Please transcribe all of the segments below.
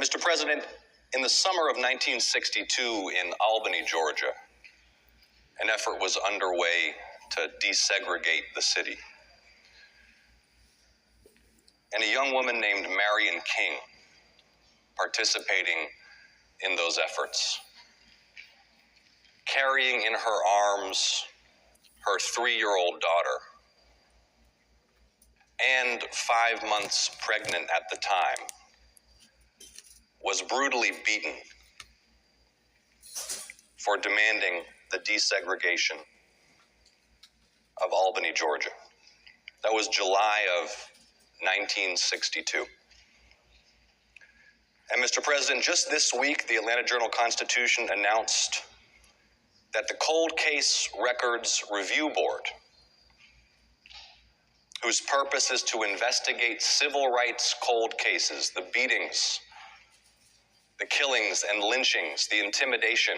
Mr. President, in the summer of 1962 in Albany, Georgia, an effort was underway to desegregate the city. And a young woman named Marion King participating in those efforts, carrying in her arms her 3-year-old daughter, and 5 months pregnant at the time, was brutally beaten for demanding the desegregation of Albany, Georgia. That was July of 1962. And Mr. President, just this week, the Atlanta Journal-Constitution announced that the Cold Case Records Review Board, whose purpose is to investigate civil rights cold cases, the beatings, the killings and lynchings, the intimidation,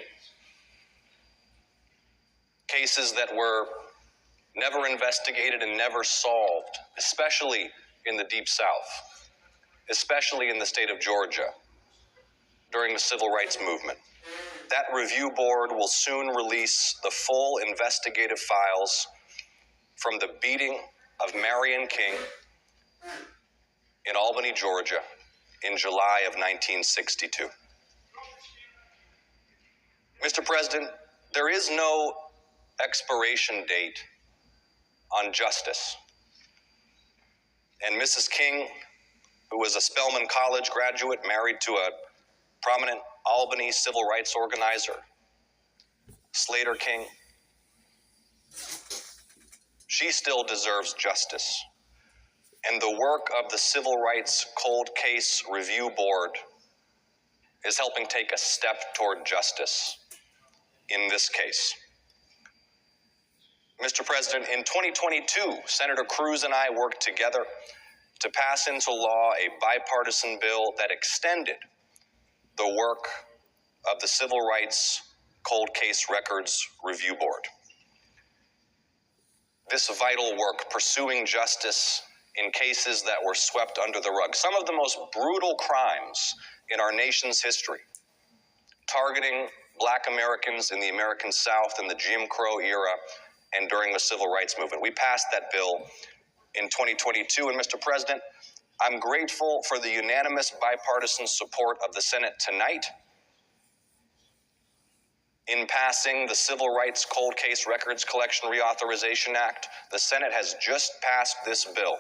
cases that were never investigated and never solved, especially in the Deep South, especially in the state of Georgia during the civil rights movement. That review board will soon release the full investigative files from the beating of Marion King in Albany, Georgia in July of 1962. Mr. President, there is no expiration date on justice. And Mrs. King, who was a Spelman College graduate, married to a prominent Albany civil rights organizer, Slater King, she still deserves justice. And the work of the Civil Rights Cold Case Review Board is helping take a step toward justice in this case. Mr. President, in 2022, Senator Cruz and I worked together to pass into law a bipartisan bill that extended the work of the Civil Rights Cold Case Records Review Board. This vital work, pursuing justice in cases that were swept under the rug, some of the most brutal crimes in our nation's history, targeting Black Americans in the American South in the Jim Crow era and during the Civil Rights Movement. We passed that bill in 2022, and Mr. President, I'm grateful for the unanimous bipartisan support of the Senate tonight in passing the Civil Rights Cold Case Records Collection Reauthorization Act. The Senate has just passed this bill.